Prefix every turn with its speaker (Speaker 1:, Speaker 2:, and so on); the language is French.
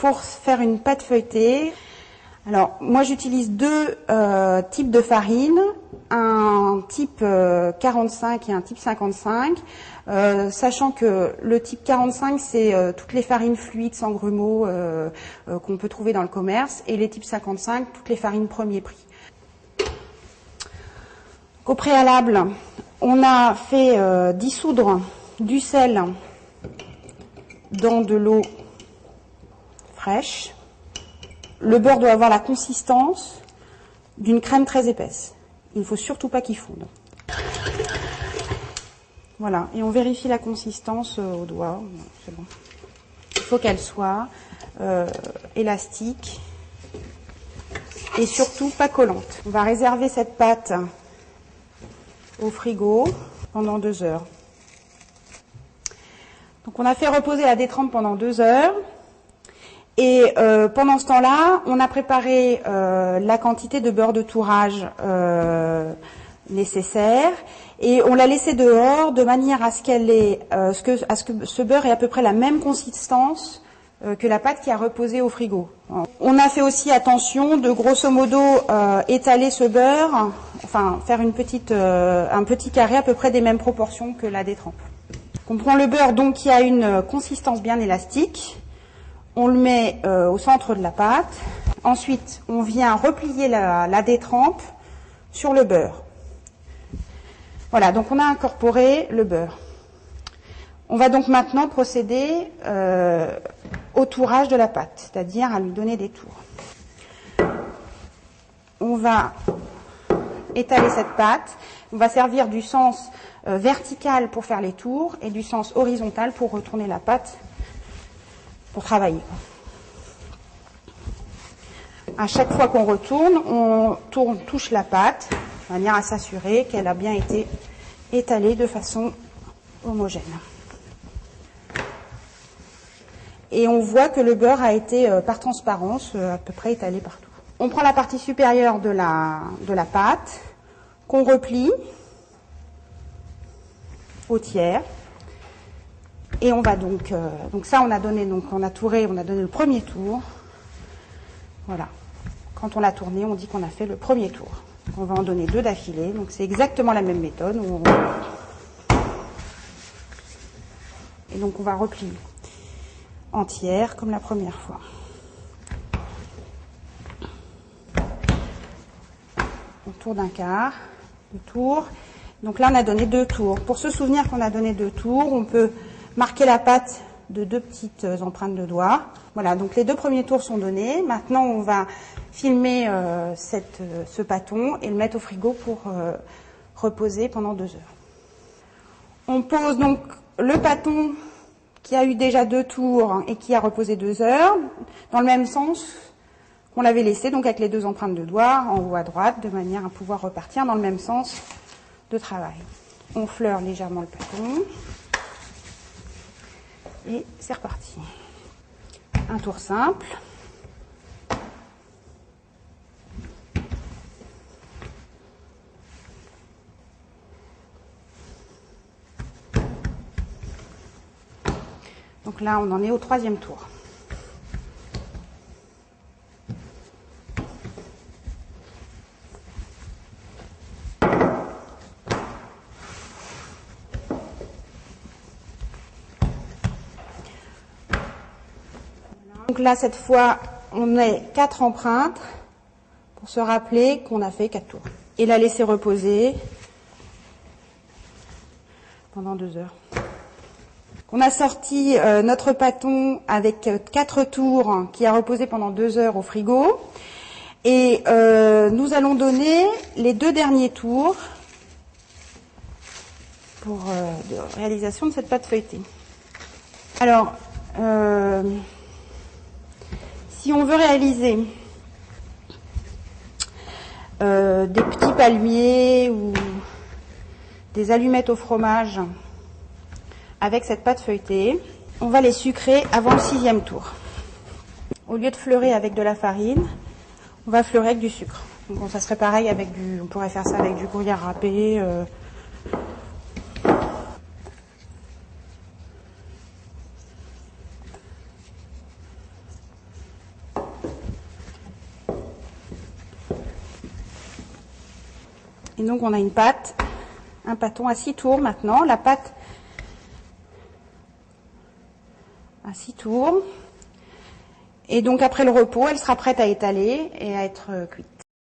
Speaker 1: pour faire une pâte feuilletée, alors moi j'utilise deux types de farine, un type 45 et un type 55, sachant que le type 45 c'est toutes les farines fluides sans grumeaux qu'on peut trouver dans le commerce, et les types 55 toutes les farines premier prix. Au préalable, on a fait dissoudre du sel dans de l'eau fraîche. Le beurre doit avoir la consistance d'une crème très épaisse. Il ne faut surtout pas qu'il fonde. Voilà, et on vérifie la consistance au doigt. C'est bon. Il faut qu'elle soit élastique et surtout pas collante. On va réserver cette pâte au frigo pendant 2 heures. Donc on a fait reposer la détrempe pendant 2 heures. Et pendant ce temps-là, on a préparé la quantité de beurre de tourrage nécessaire et on l'a laissé dehors de manière à ce que ce beurre ait à peu près la même consistance que la pâte qui a reposé au frigo. On a fait aussi attention de grosso modo étaler ce beurre, enfin faire un petit carré à peu près des mêmes proportions que la détrempe. On prend le beurre donc qui a une consistance bien élastique. On le met au centre de la pâte. Ensuite, on vient replier la détrempe sur le beurre. Voilà, donc on a incorporé le beurre. On va donc maintenant procéder au tourage de la pâte, c'est-à-dire à lui donner des tours. On va étaler cette pâte. On va servir du sens vertical pour faire les tours et du sens horizontal pour retourner la pâte pour travailler. À chaque fois qu'on retourne, on touche la pâte de manière à s'assurer qu'elle a bien été étalée de façon homogène. Et on voit que le beurre a été, par transparence, à peu près étalé partout. On prend la partie supérieure de la pâte, qu'on replie au tiers. Et on va donc ça on a donné, on a touré, on a donné le premier tour. Voilà. Quand on l'a tourné, on dit qu'on a fait le premier tour. On va en donner 2 d'affilée. Donc c'est exactement la même méthode. Et donc on va replier entière comme la première fois. On tourne d'un quart, 2 tours. Donc là on a donné 2 tours. Pour se souvenir qu'on a donné 2 tours, on peut marquer la pâte de 2 petites empreintes de doigts. Voilà, donc les 2 premiers tours sont donnés. Maintenant, on va filmer ce pâton et le mettre au frigo pour reposer pendant 2 heures. On pose donc le pâton qui a eu déjà 2 tours et qui a reposé 2 heures dans le même sens qu'on l'avait laissé, donc avec les 2 empreintes de doigts en haut à droite, de manière à pouvoir repartir dans le même sens de travail. On fleure légèrement le pâton. Et c'est reparti. Un tour simple. Donc là, on en est au 3e tour. Donc là, cette fois, on met 4 empreintes pour se rappeler qu'on a fait 4 tours. Et la laisser reposer pendant 2 heures. On a sorti notre pâton avec 4 tours qui a reposé pendant 2 heures au frigo. Et nous allons donner les 2 derniers tours pour de réalisation de cette pâte feuilletée. Alors, si on veut réaliser des petits palmiers ou des allumettes au fromage avec cette pâte feuilletée, on va les sucrer avant le 6e tour. Au lieu de fleurer avec de la farine, on va fleurer avec du sucre. Donc ça serait pareil on pourrait faire ça avec du gruyère râpé. Et donc on a une pâte, un pâton à 6 tours maintenant. La pâte à 6 tours. Et donc après le repos, elle sera prête à étaler et à être cuite.